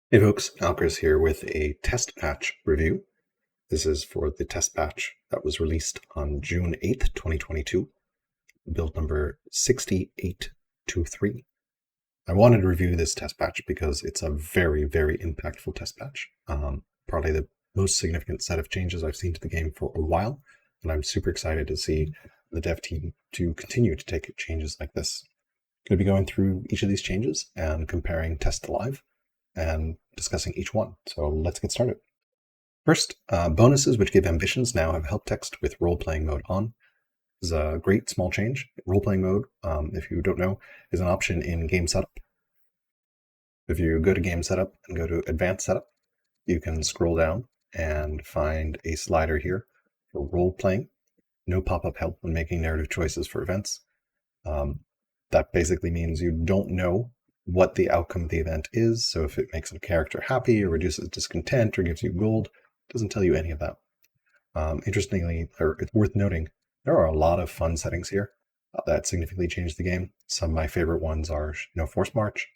Hey folks, Alkers here with a test patch review. This is for the test patch that was released on June 8th, 2022, build number 6823. I wanted to review this test patch because it's a very, very impactful test patch. Probably the most significant set of changes I've seen to the game for a while, and I'm super excited to see the dev team to continue to take changes like this. I'm going to be going through each of these changes and comparing test to live and discussing each one. So let's get started. First, bonuses which give ambitions now have help text with role-playing mode on. This is a great small change. Role-playing mode, if you don't know, is an option in game setup. If you go to game setup and go to advanced setup, you can scroll down and find a slider here for role-playing. No pop-up help when making narrative choices for events. That basically means you don't know what the outcome of the event is. So if it makes a character happy or reduces discontent or gives you gold, it doesn't tell you any of that. Interestingly, or it's worth noting, there are a lot of fun settings here that significantly change the game. Some of my favorite ones are no force march,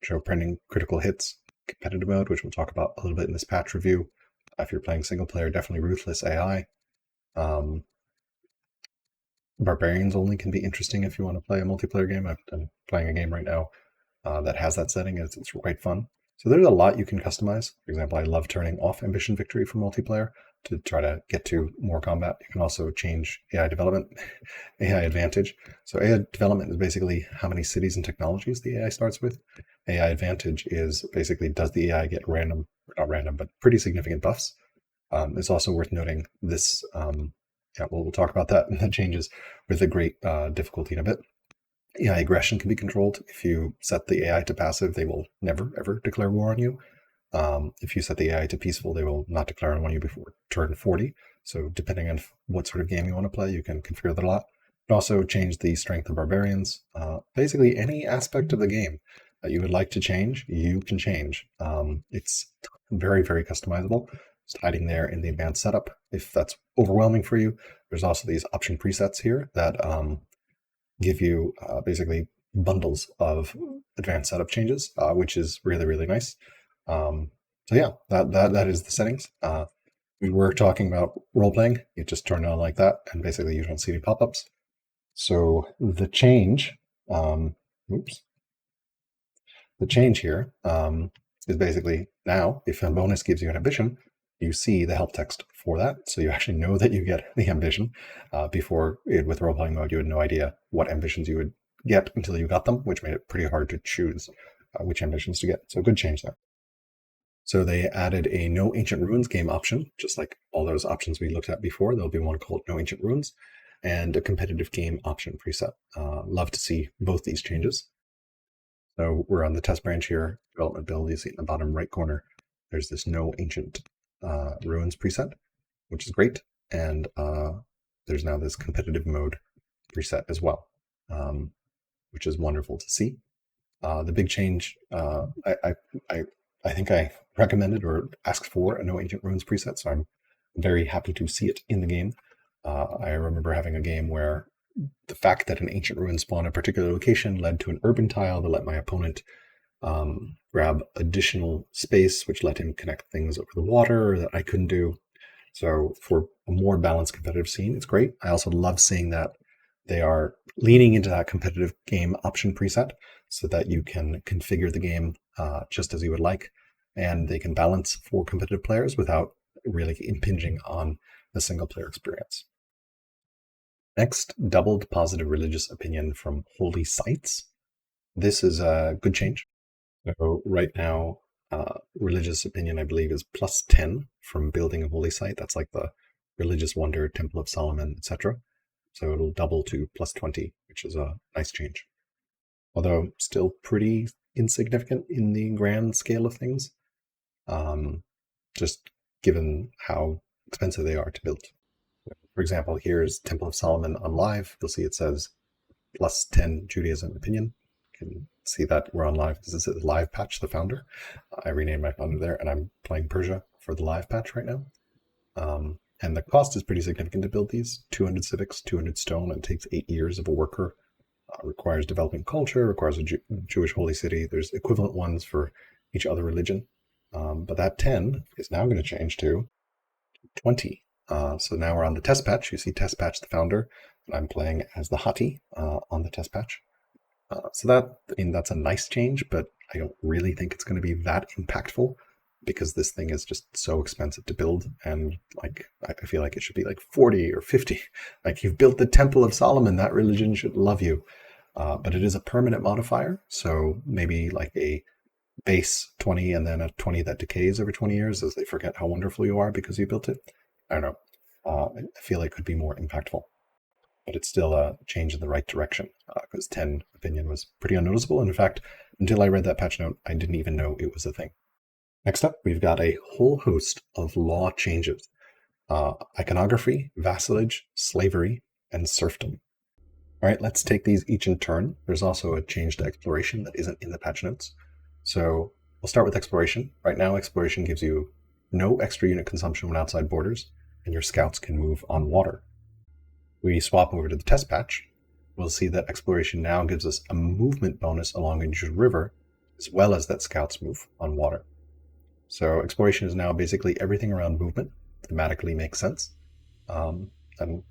show printing critical hits, competitive mode, which we'll talk about a little bit in this patch review. If you're playing single player, definitely ruthless AI. Barbarians only can be interesting if you want to play a multiplayer game. I'm playing a game right now that has that setting, and it's quite fun. So there's a lot you can customize. For example, I love turning off Ambition Victory for multiplayer to try to get to more combat. You can also change AI development, AI advantage. So AI development is basically how many cities and technologies the AI starts with. AI advantage is basically does the AI get random, not random, but pretty significant buffs. It's also worth noting this, we'll talk about that and the changes with a great difficulty in a bit. AI aggression can be controlled. If you set the AI to passive, they will never, ever declare war on you. If you set the AI to peaceful, they will not declare war on you before turn 40. So depending on what sort of game you want to play, you can configure that a lot. You can also change the strength of barbarians. Basically, any aspect of the game that you would like to change, you can change. It's very, very customizable. It's hiding there in the advanced setup. If that's overwhelming for you, there's also these option presets here that give you basically bundles of advanced setup changes, which is really, really nice. So yeah, that is the settings. We were talking about role-playing. You just turn it on like that, and basically you don't see any pop-ups. So the change, the change here is basically now, if a bonus gives you an ambition, you see the help text for that. So you actually know that you get the ambition. Before, with role-playing mode, you had no idea what ambitions you would get until you got them, which made it pretty hard to choose which ambitions to get. So good change there. So they added a No Ancient Ruins game option, just like all those options we looked at before. There'll be one called No Ancient Ruins and a competitive game option preset. Love to see both these changes. So we're on the test branch here, development build. You see in the bottom right corner, there's this No Ancient Ruins preset, which is great. And there's now this competitive mode preset as well, which is wonderful to see. The big change, I think I recommended or asked for a No Ancient Ruins preset, so I'm very happy to see it in the game. I remember having a game where the fact that an ancient ruin spawned a particular location led to an urban tile that let my opponent grab additional space, which let him connect things over the water that I couldn't do. So for a more balanced competitive scene, it's great. I also love seeing that they are leaning into that competitive game option preset so that you can configure the game just as you would like, and they can balance for competitive players without really impinging on the single player experience. Next, doubled positive religious opinion from holy sites. This is a good change. So right now, religious opinion, I believe, is plus 10 from building a holy site. That's like the religious wonder, Temple of Solomon, etc. So it'll double to plus 20, which is a nice change. Although still pretty insignificant in the grand scale of things, just given how expensive they are to build. For example, here's Temple of Solomon on live. You'll see it says plus 10 Judaism opinion. You can see that we're on live because this is live patch, the founder. I renamed my founder there, and I'm playing Persia for the live patch right now. And the cost is pretty significant to build these. 200 civics, 200 stone. It takes 8 years of a worker. Requires developing culture, requires a Jewish holy city. There's equivalent ones for each other religion. But that 10 is now going to change to 20. So now we're on the test patch. You see test patch the founder, and I'm playing as the hottie on the test patch. So that's a nice change, but I don't really think it's going to be that impactful because this thing is just so expensive to build, and like I feel like it should be like 40 or 50. Like, you've built the Temple of Solomon, that religion should love you. But it is a permanent modifier, so maybe like a base 20 and then a 20 that decays over 20 years as they forget how wonderful you are because you built it. I don't know. I feel like it could be more impactful, but it's still a change in the right direction because 10 opinion was pretty unnoticeable. And in fact, until I read that patch note, I didn't even know it was a thing. Next up, we've got a whole host of law changes. Iconography, vassalage, slavery, and serfdom. All right, let's take these each in turn. There's also a change to exploration that isn't in the patch notes. So we'll start with exploration. Right now, exploration gives you no extra unit consumption when outside borders, and your scouts can move on water. We swap over to the test patch. We'll see that exploration now gives us a movement bonus along a river, as well as that scouts move on water. So exploration is now basically everything around movement. Thematically makes sense. And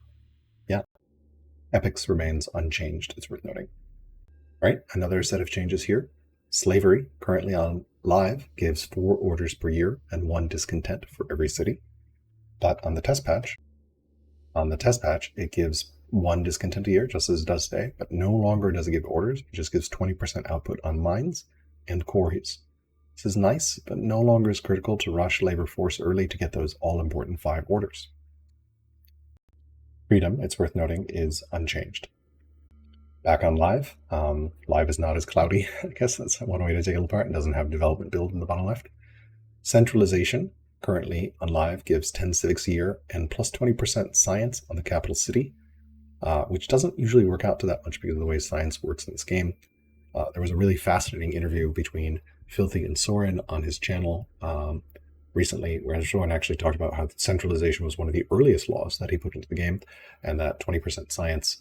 yeah, epics remains unchanged, it's worth noting. All right, another set of changes here. Slavery, currently on live, gives 4 orders per year and 1 discontent for every city. But on the test patch, it gives 1 discontent a year, just as it does today, but no longer does it give orders. It just gives 20% output on mines and quarries. This is nice, but no longer is critical to rush labor force early to get those all-important 5 orders. Freedom, it's worth noting, is unchanged. Back on live. Live is not as cloudy. I guess that's one way to take it apart. It doesn't have development build in the bottom left. Centralization, currently on live, gives 10 civics a year and plus 20% science on the capital city, which doesn't usually work out to that much because of the way science works in this game. There was a really fascinating interview between Filthy and Soren on his channel recently, where Soren actually talked about how centralization was one of the earliest laws that he put into the game, and that 20% science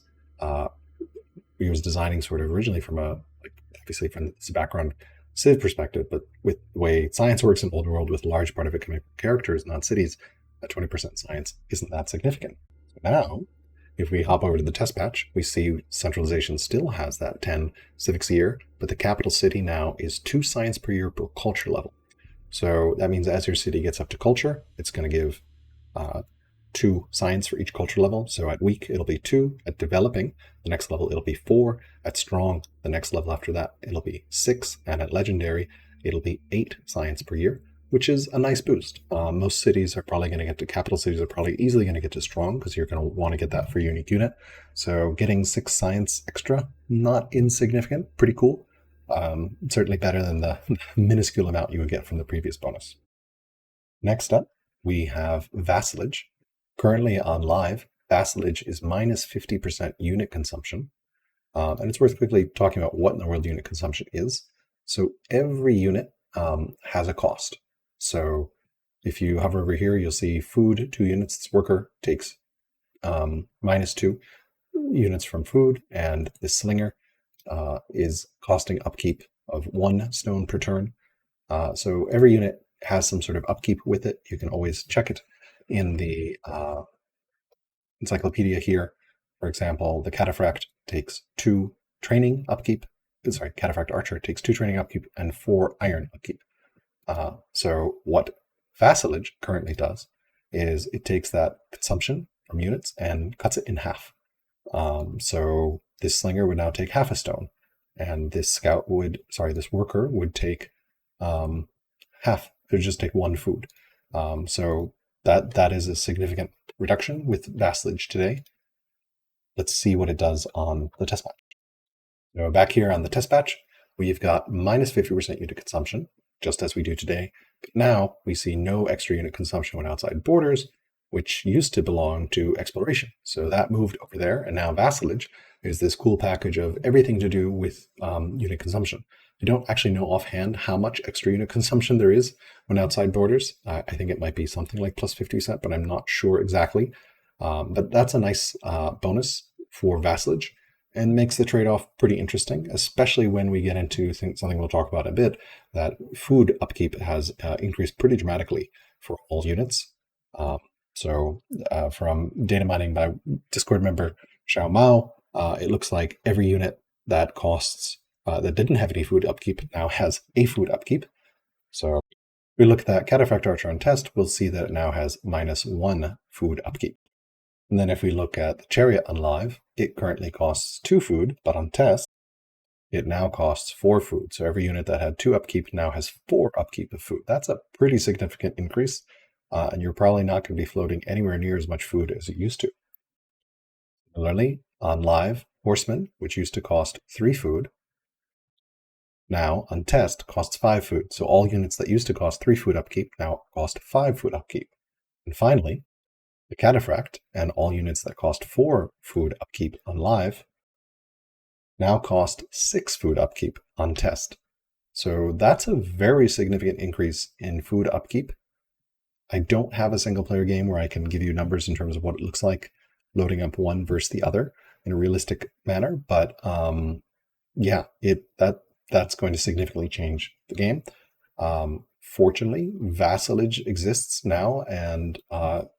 he was designing sort of originally from obviously from this background civ perspective, but with the way science works in Old World, with a large part of it coming from characters, not cities, that 20% science isn't that significant. So now, if we hop over to the test patch, we see centralization still has that 10 civics a year, but the capital city now is 2 science per year per culture level. So that means as your city gets up to culture, it's going to give 2 science for each culture level. So at weak, it'll be 2. At developing, the next level, it'll be 4. At strong, the next level after that, it'll be 6. And at legendary, it'll be 8 science per year, which is a nice boost. Most cities are probably going to get to, capital cities are probably easily going to get to strong because you're going to want to get that for unique unit. So getting 6 science extra, not insignificant, pretty cool. Certainly better than the minuscule amount you would get from the previous bonus. Next up, we have Vassalage. Currently on live, Vassalage is minus 50% unit consumption. And it's worth quickly talking about what in the world unit consumption is. So every unit has a cost. So if you hover over here, you'll see food, 2 units. This worker takes minus 2 units from food, and this slinger is costing upkeep of 1 stone per turn. So every unit has some sort of upkeep with it. You can always check it in the encyclopedia here. For example, the Cataphract takes 2 training upkeep. Sorry, Cataphract Archer takes 2 training upkeep and 4 iron upkeep. So what Vassalage currently does is it takes that consumption from units and cuts it in half. So this slinger would now take half a stone, and this worker would take half. It would just take 1 food. So that is a significant reduction with Vassalage today. Let's see what it does on the test patch. So back here on the test patch, we've got minus 50% unit consumption, just as we do today. But now we see no extra unit consumption when outside borders, which used to belong to exploration. So that moved over there, and now Vassalage is this cool package of everything to do with unit consumption. I don't actually know offhand how much extra unit consumption there is when outside borders. I think it might be something like plus 50%, but I'm not sure exactly. But that's a nice bonus for Vassalage. and makes the trade-off pretty interesting, especially when we get into something we'll talk about in a bit, that food upkeep has increased pretty dramatically for all units. So from data mining by Discord member Xiao Mao, it looks like every unit that costs that didn't have any food upkeep now has a food upkeep. So if we look at that Cataphract Archer on test, we'll see that it now has -1 food upkeep. And then if we look at the Chariot on live, it currently costs 2 food, but on test, it now costs 4 food. So every unit that had 2 upkeep now has 4 upkeep of food. That's a pretty significant increase, and you're probably not going to be floating anywhere near as much food as it used to. Similarly, on live, Horseman, which used to cost 3 food, now on test costs 5 food. So all units that used to cost 3 food upkeep now cost 5 food upkeep. And finally, the Cataphract and all units that cost 4 food upkeep on live now cost 6 food upkeep on test. So that's a very significant increase in food upkeep. I don't have a single player game where I can give you numbers in terms of what it looks like loading up one versus the other in a realistic manner, but yeah, that's going to significantly change the game. Fortunately, Vassalage exists now and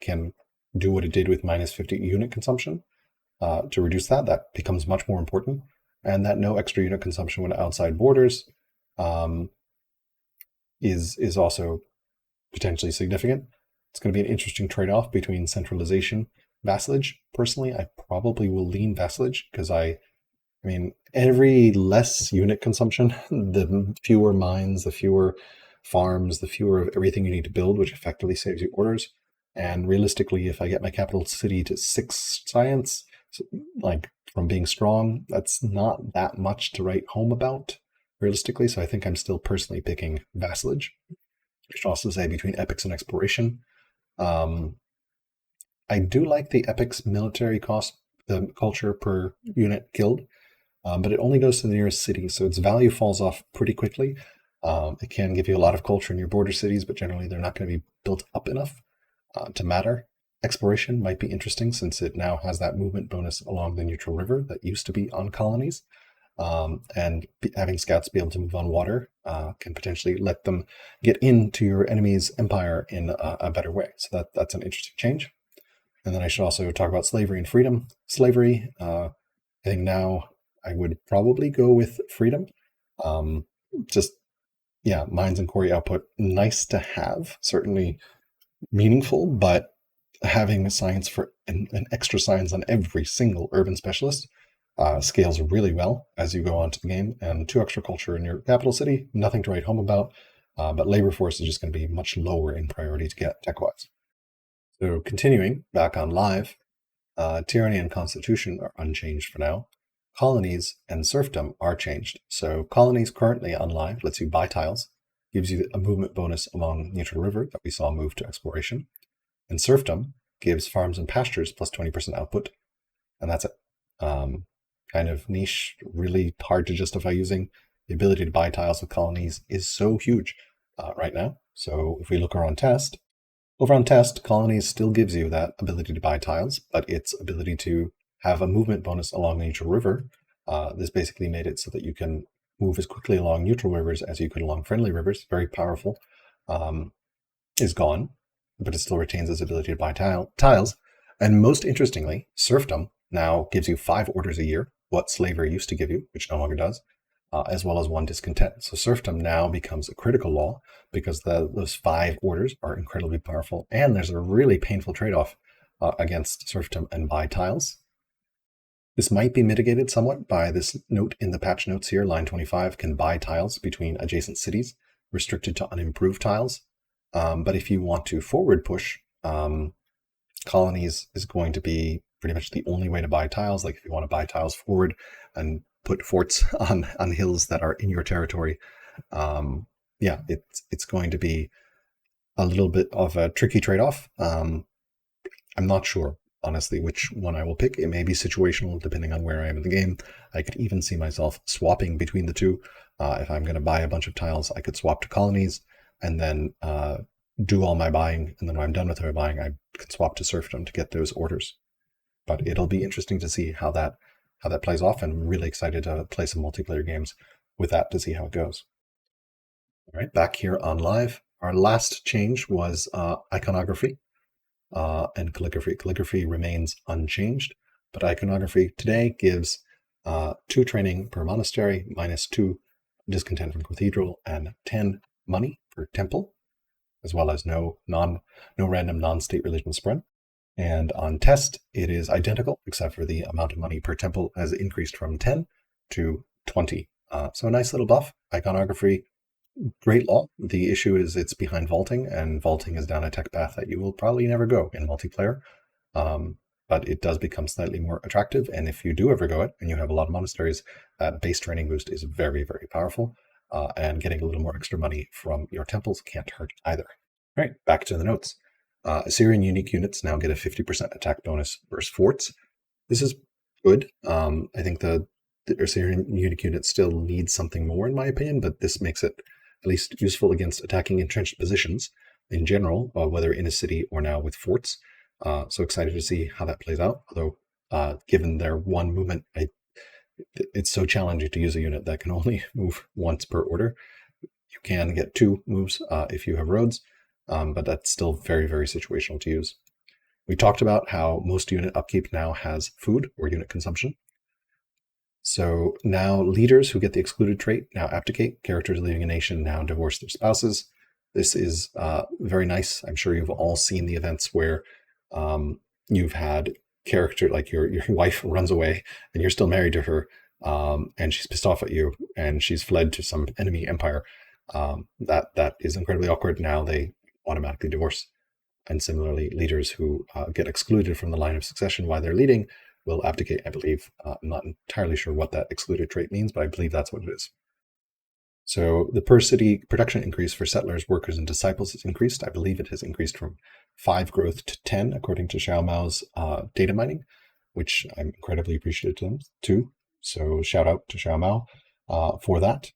can do what it did with -50 unit consumption to reduce that. That becomes much more important, and that no extra unit consumption when outside borders is also potentially significant. It's going to be an interesting trade-off between centralization, Vassalage. Personally, I probably will lean Vassalage because I mean, every less unit consumption, the fewer mines, the fewer farms, the fewer of everything you need to build, which effectively saves you orders. And realistically, if I get my capital city to 6 science, like from being strong, that's not that much to write home about, realistically. So I think I'm still personally picking Vassalage. I should also say between epics and exploration. I do like the epics military cost, the culture per unit killed. But it only goes to the nearest city, so its value falls off pretty quickly. It can give you a lot of culture in your border cities, but generally they're not going to be built up enough to matter. Exploration might be interesting since it now has that movement bonus along the neutral river that used to be on colonies. And having scouts be able to move on water can potentially let them get into your enemy's empire in a better way. So that's an interesting change. And then I should also talk about slavery and freedom. Slavery, I think now I would probably go with freedom. Mines and quarry output, nice to have, certainly meaningful, but having a science for an extra science on every single urban specialist scales really well as you go on to the game. And 2 extra culture in your capital city, nothing to write home about, but labor force is just going to be much lower in priority to get tech-wise. So continuing back on live, tyranny and constitution are unchanged for now. Colonies and serfdom are changed. So colonies currently on live lets you buy tiles, gives you a movement bonus along neutral river that we saw move to exploration. And serfdom gives farms and pastures plus 20% output. And that's it. Kind of niche, really hard to justify using. The ability to buy tiles with colonies is so huge right now. So if we look around test, over on test, colonies still gives you that ability to buy tiles, but its ability to have a movement bonus along the neutral river. This basically made it so that you can move as quickly along neutral rivers as you could along friendly rivers. Very powerful. Is gone, but it still retains its ability to buy tiles. And most interestingly, serfdom now gives you 5 orders a year, what slavery used to give you, which no longer does, as well as 1 discontent. So serfdom now becomes a critical law because those 5 orders are incredibly powerful. And there's a really painful trade-off against serfdom and buy tiles. This might be mitigated somewhat by this note in the patch notes here. Line 25 can buy tiles between adjacent cities, restricted to unimproved tiles. But if you want to forward push, colonies is going to be pretty much the only way to buy tiles. Like if you want to buy tiles forward and put forts on hills that are in your territory, it's going to be a little bit of a tricky trade-off. I'm not sure, honestly, which one I will pick. It may be situational depending on where I am in the game. I could even see myself swapping between the two. If I'm going to buy a bunch of tiles, I could swap to colonies and then do all my buying. And then when I'm done with my buying, I can swap to serfdom to get those orders. But it'll be interesting to see how that how that plays off, and really excited to play some multiplayer games with that to see how it goes. All right, back here on live. Our last change was iconography and calligraphy. Calligraphy remains unchanged, but iconography today gives 2 training per monastery, -2 discontent from cathedral, and 10 money per temple, as well as no random non-state religion spread. And on test, it is identical, except for the amount of money per temple has increased from 10 to 20. So a nice little buff. Iconography, great law. The issue is it's behind vaulting, and vaulting is down a tech path that you will probably never go in multiplayer. But it does become slightly more attractive. And if you do ever go it and you have a lot of monasteries, that base training boost is very, very powerful. And getting a little more extra money from your temples can't hurt either. All right, back to the notes. Assyrian unique units now get a 50% attack bonus versus forts. This is good. I think the Assyrian unique unit still needs something more, in my opinion, but this makes it at least useful against attacking entrenched positions in general, whether in a city or now with forts. So excited to see how that plays out. Although, given their one movement, it's so challenging to use a unit that can only move once per order. You can get 2 moves if you have roads, but that's still very, very situational to use. We talked about how most unit upkeep now has food or unit consumption. So now leaders who get the excluded trait now abdicate. Characters leaving a nation now divorce their spouses. This is very nice. I'm sure you've all seen the events where you've had character like your wife runs away and you're still married to her, and she's pissed off at you and she's fled to some enemy empire. That is incredibly awkward. Now they automatically divorce. And similarly, leaders who get excluded from the line of succession while they're leading will abdicate, I believe. I'm not entirely sure what that excluded trait means, but I believe that's what it is. So the per city production increase for settlers, workers, and disciples has increased. I believe it has increased from 5 growth to 10, according to Xiao Mao's data mining, which I'm incredibly appreciative to. So shout out to Xiao Mao for that.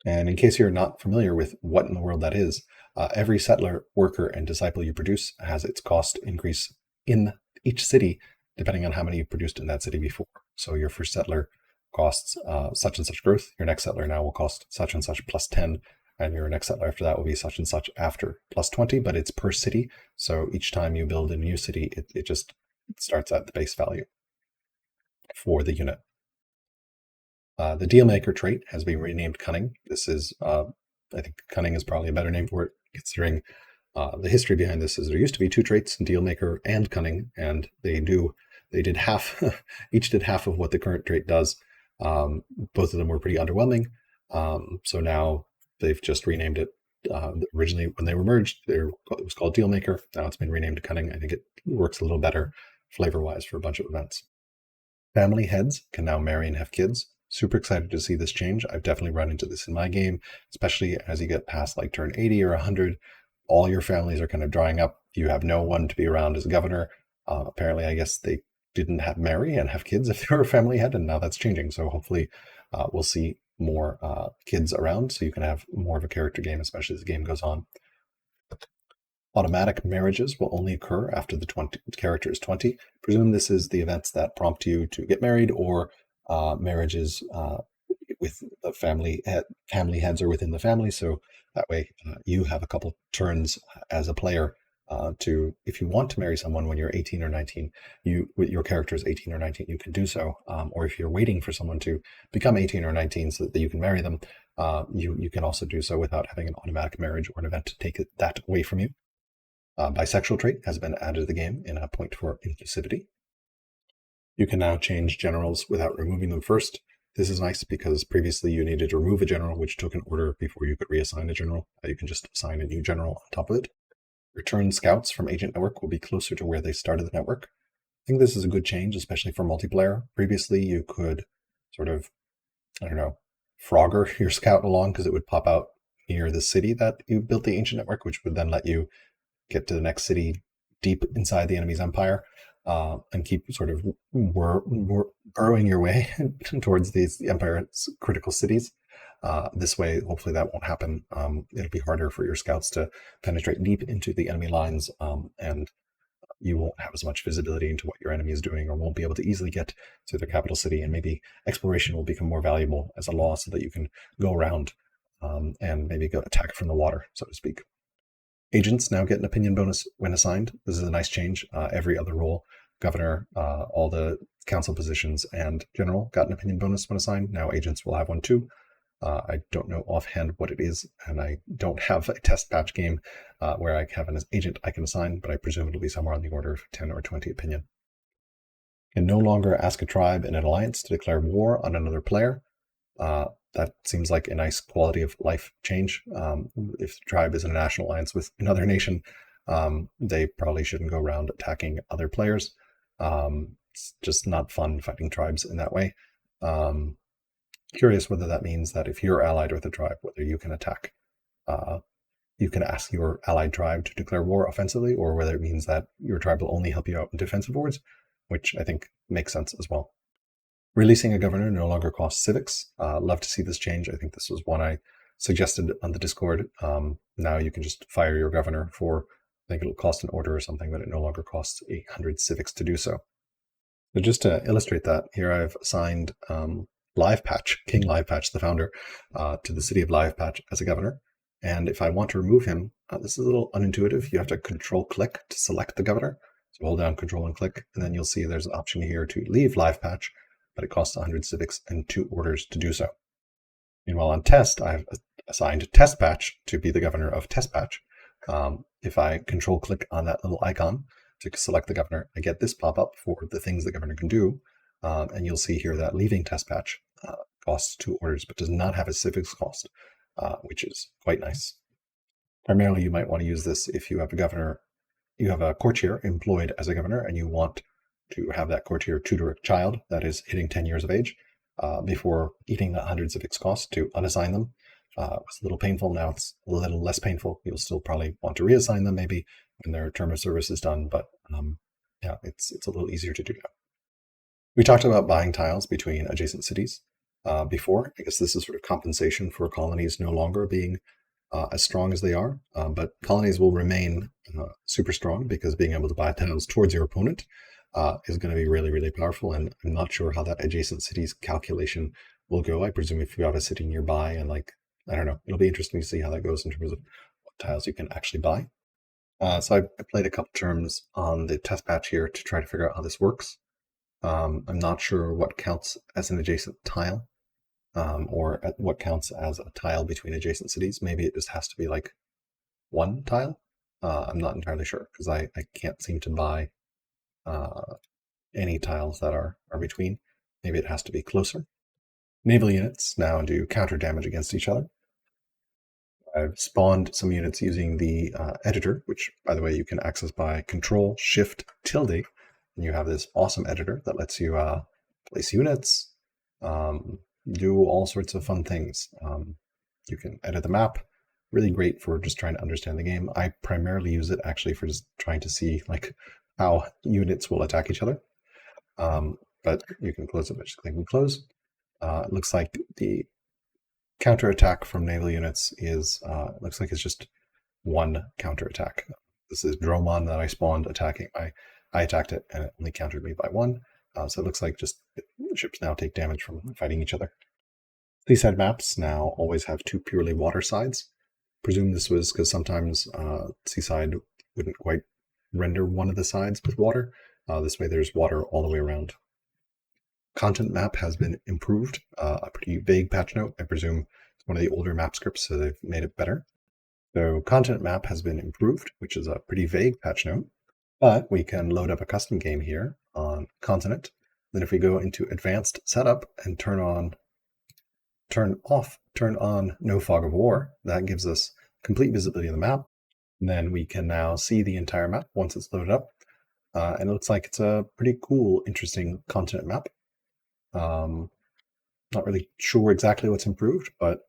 And in case you're not familiar with what in the world that is, every settler, worker, and disciple you produce has its cost increase in each city, depending on how many you produced in that city before. So your first settler costs such and such growth. Your next settler now will cost such and such plus 10, and your next settler after that will be such and such after plus 20, but it's per city. So each time you build a new city, it just starts at the base value for the unit. The Dealmaker trait has been renamed Cunning. This is, I think Cunning is probably a better name for it, considering the history behind this is there used to be 2 traits, Dealmaker and Cunning, and they did half, each did half of what the current trait does. Both of them were pretty underwhelming. So now they've just renamed it. Originally, when they were merged, it was called Dealmaker. Now it's been renamed to Cunning. I think it works a little better flavor-wise for a bunch of events. Family heads can now marry and have kids. Super excited to see this change. I've definitely run into this in my game, especially as you get past like turn 80 or 100. All your families are kind of drying up. You have no one to be around as a governor. Apparently, I guess they didn't marry and have kids if they were a family head, and now that's changing. So hopefully we'll see more kids around so you can have more of a character game, especially as the game goes on. Automatic marriages will only occur after the character is 20. Presume this is the events that prompt you to get married, or marriages with the family heads or within the family. So that way you have a couple turns as a player to, if you want to marry someone when you're 18 or 19, your character is 18 or 19, you can do so. Or if you're waiting for someone to become 18 or 19 so that you can marry them, you can also do so without having an automatic marriage or an event to take that away from you. Bisexual trait has been added to the game in a point for inclusivity. You can now change generals without removing them first. This is nice because previously you needed to remove a general, which took an order before you could reassign a general. You can just assign a new general on top of it. Return scouts from Agent Network will be closer to where they started the network. I think this is a good change, especially for multiplayer. Previously, you could sort of, Frogger your scout along because it would pop out near the city that you built the Ancient Network, which would then let you get to the next city deep inside the enemy's empire. And keep sort of burrowing your way towards the empire's critical cities. This way, hopefully that won't happen. It'll be harder for your scouts to penetrate deep into the enemy lines and you won't have as much visibility into what your enemy is doing, or won't be able to easily get to their capital city, and maybe exploration will become more valuable as a law so that you can go around and maybe go attack from the water, so to speak. Agents now get an opinion bonus when assigned. This is a nice change. Every other role, governor, all the council positions, and general got an opinion bonus when assigned. Now agents will have one too. I don't know offhand what it is, and I don't have a test patch game where I have an agent I can assign, but I presume it'll be somewhere on the order of 10 or 20 opinion. Can no longer ask a tribe in an alliance to declare war on another player. That seems like a nice quality of life change. If the tribe is in a national alliance with another nation, they probably shouldn't go around attacking other players. It's just not fun fighting tribes in that way. Curious whether that means that if you're allied with a tribe, whether you can attack, you can ask your allied tribe to declare war offensively, or whether it means that your tribe will only help you out in defensive wars, which I think makes sense as well. Releasing a governor no longer costs civics. Love to see this change. I think this was one I suggested on the Discord. Now you can just fire your governor for, I think it'll cost an order or something, but it no longer costs 800 civics to do so. So just to illustrate that, here I've assigned Livepatch, King Livepatch, the founder, to the city of Livepatch as a governor. And if I want to remove him, this is a little unintuitive. You have to Control-click to select the governor. So hold down Control and click, and then you'll see there's an option here to leave Livepatch, but it costs 100 civics and 2 orders to do so. Meanwhile, on test, I've assigned Test Patch to be the governor of Test Patch. If I Control-click on that little icon to select the governor, I get this pop-up for the things the governor can do. And you'll see here that leaving Test Patch costs 2 orders, but does not have a civics cost, which is quite nice. Primarily, you might want to use this if you have a governor, you have a courtier employed as a governor, and you want to have that courtier tutor a child that is hitting 10 years of age before eating the 100 civics cost to unassign them. It was a little painful. Now it's a little less painful. You'll still probably want to reassign them maybe when their term of service is done, but yeah, it's a little easier to do now. We talked about buying tiles between adjacent cities before. I guess this is sort of compensation for colonies no longer being as strong as they are, but colonies will remain super strong because being able to buy tiles towards your opponent is going to be really, really powerful. And I'm not sure how that adjacent cities calculation will go. I presume if you have a city nearby and I don't know, it'll be interesting to see how that goes in terms of what tiles you can actually buy. So I played a couple terms on the test patch here to try to figure out how this works. I'm not sure what counts as an adjacent tile or what counts as a tile between adjacent cities. Maybe it just has to be like one tile. I'm not entirely sure because I can't seem to buy any tiles that are between. Maybe it has to be closer. Naval units now do counter damage against each other. I've spawned some units using the editor, which, by the way, you can access by Ctrl-Shift-Tilde. And you have this awesome editor that lets you place units, do all sorts of fun things. You can edit the map. Really great for just trying to understand the game. I primarily use it actually for just trying to see how units will attack each other. But you can close it by just clicking close. It looks like the counterattack from naval units is, looks like it's just one counterattack. This is Dromon that I spawned attacking. I attacked it and it only countered me by 1. So it looks like just ships now take damage from fighting each other. Seaside maps now always have 2 purely water sides. Presume this was because sometimes Seaside wouldn't quite render one of the sides with water. This way there's water all the way around. Content map has been improved, a pretty vague patch note. I presume it's one of the older map scripts, so they've made it better. So content map has been improved, which is a pretty vague patch note, but we can load up a custom game here on continent. Then if we go into advanced setup and turn on no fog of war, that gives us complete visibility of the map. And then we can now see the entire map once it's loaded up. And it looks like it's a pretty cool, interesting continent map. Not really sure exactly what's improved, but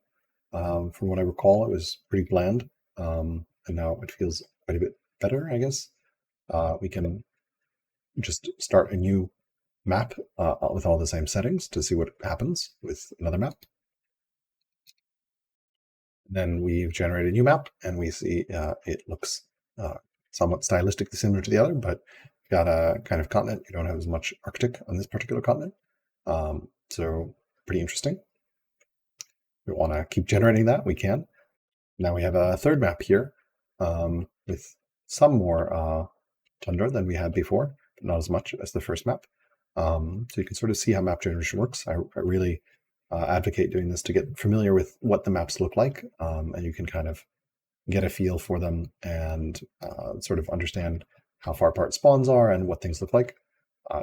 from what I recall, it was pretty bland. And now it feels quite a bit better, I guess. We can just start a new map with all the same settings to see what happens with another map. Then we've generated a new map, and we see it looks somewhat stylistically similar to the other, but you've got a kind of continent. You don't have as much Arctic on this particular continent. So pretty interesting. We want to keep generating that, we can. Now we have a third map here with some more tundra than we had before, but not as much as the first map. So you can sort of see how map generation works. I really advocate doing this to get familiar with what the maps look like, and you can kind of get a feel for them and sort of understand how far apart spawns are and what things look like.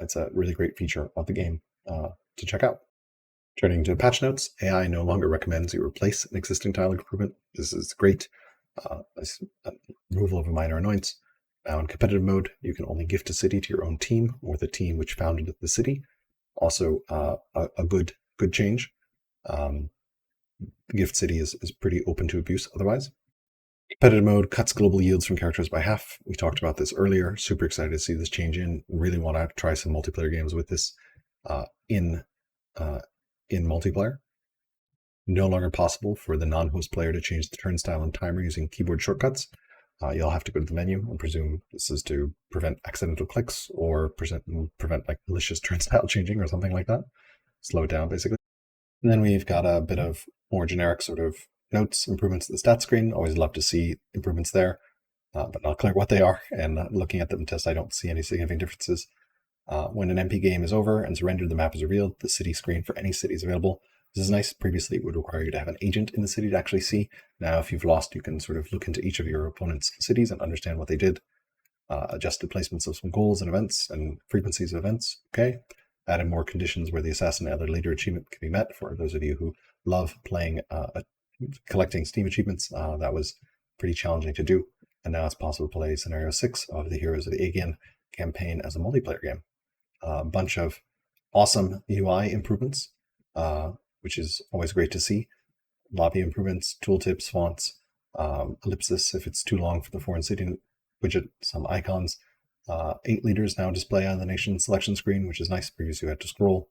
It's a really great feature of the game to check out. Turning to patch notes, AI no longer recommends you replace an existing tile improvement. This is great. Removal of a minor annoyance. Now in competitive mode, you can only gift a city to your own team or the team which founded the city. Also a good change. The gift city is pretty open to abuse otherwise. Competitive mode cuts global yields from characters by half. We talked about this earlier. Super excited to see this change in. Really want to try some multiplayer games with this in multiplayer. No longer possible for the non-host player to change the turnstile and timer using keyboard shortcuts. You'll have to go to the menu and presume this is to prevent accidental clicks or prevent like malicious turnstile changing or something like that. Slow it down, basically. And then we've got a bit of more generic sort of notes, improvements to the stat screen. Always love to see improvements there, but not clear what they are. And looking at them in test, I don't see any significant differences. When an MP game is over and surrendered, the map is revealed. The city screen for any city is available. This is nice. Previously, it would require you to have an agent in the city to actually see. Now, if you've lost, you can sort of look into each of your opponent's cities and understand what they did. Adjusted placements of some goals and events and frequencies of events. Okay. Added more conditions where the assassin and other leader achievement can be met. For those of you who love playing, collecting Steam achievements, that was pretty challenging to do. And now it's possible to play Scenario 6 of the Heroes of the Aegean campaign as a multiplayer game. A bunch of awesome UI improvements, which is always great to see. Lobby improvements, tooltips, fonts, ellipsis if it's too long for the foreign city widget, some icons. 8 leaders now display on the nation selection screen, which is nice. Previously you had to scroll.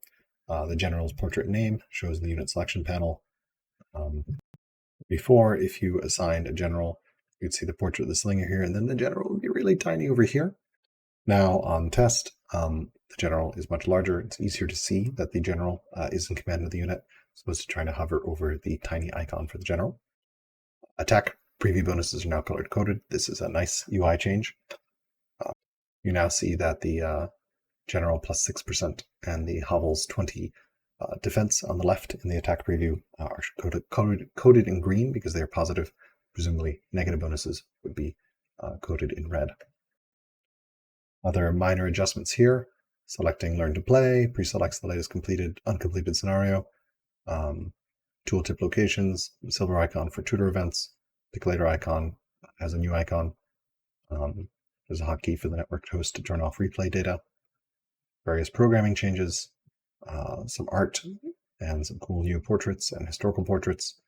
The general's portrait name shows the unit selection panel. Before, if you assigned a general, you'd see the portrait of the slinger here, and then the general would be really tiny over here. Now on test, the general is much larger. It's easier to see that the general is in command of the unit, as opposed to trying to hover over the tiny icon for the general. Attack preview bonuses are now color coded. This is a nice UI change. You now see that the general plus 6% and the hovels 20 defense on the left in the attack preview are coded in green because they are positive. Presumably negative bonuses would be coded in red. Other minor adjustments here. Selecting Learn to Play pre-selects the latest uncompleted scenario. Tooltip locations, silver icon for tutor events. Pick later icon has a new icon. There's a hotkey for the network host to turn off replay data. Various programming changes, some art and some cool new portraits and historical portraits.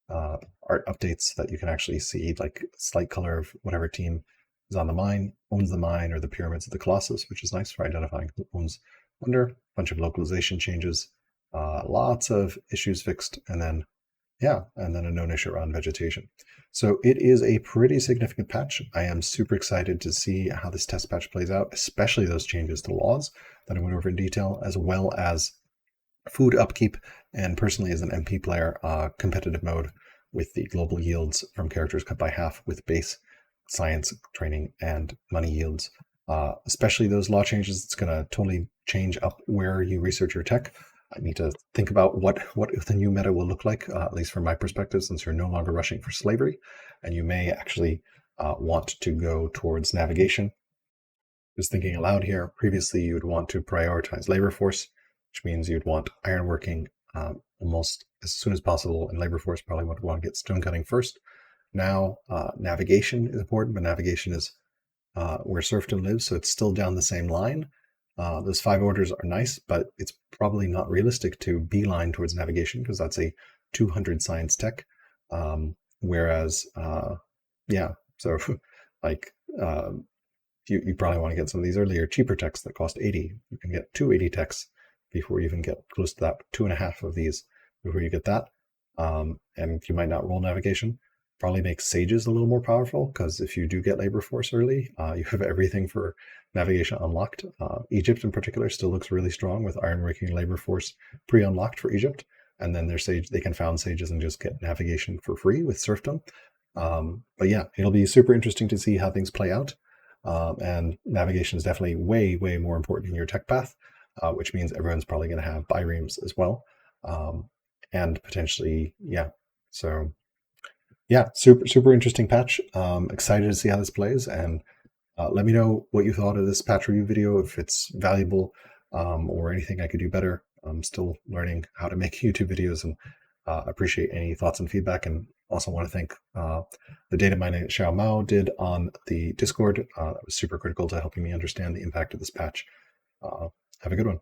Art updates that you can actually see like slight color of whatever team is on the mine, owns the mine or the pyramids of the Colossus, which is nice for identifying who owns Wonder. Bunch of localization changes, lots of issues fixed, and then a known issue around vegetation. So it is a pretty significant patch. I am super excited to see how this test patch plays out, especially those changes to laws that I went over in detail, as well as food upkeep, and personally as an MP player, competitive mode with the global yields from characters cut by half with base science training and money yields. Especially those law changes, it's going to totally change up where you research your tech. I need to think about what the new meta will look like, at least from my perspective, since you're no longer rushing for slavery, and you may actually want to go towards navigation. Just thinking aloud here, previously you would want to prioritize labor force, which means you'd want ironworking almost as soon as possible, and labor force probably would want to get stone cutting first. Now navigation is important, but navigation is where serfdom lives, so it's still down the same line. Those 5 orders are nice, but it's probably not realistic to beeline towards navigation because that's a 200 science tech. Whereas, so like you probably want to get some of these earlier, cheaper techs that cost 80. You can get 280 techs before you even get close to that, 2.5 of these before you get that. And you might not roll navigation. probably makes sages a little more powerful, because if you do get labor force early, you have everything for navigation unlocked. Egypt in particular still looks really strong with ironworking labor force pre-unlocked for Egypt, and then their sage, they can found sages and just get navigation for free with serfdom. But yeah, it'll be super interesting to see how things play out. And navigation is definitely way more important in your tech path, which means everyone's probably going to have biremes as well, and potentially, yeah. So yeah, super interesting patch. Excited to see how this plays, and let me know what you thought of this patch review video, if it's valuable, or anything I could do better. I'm still learning how to make YouTube videos, and appreciate any thoughts and feedback. And also want to thank the data mining that Xiao Mao did on the Discord. That was super critical to helping me understand the impact of this patch. Have a good one.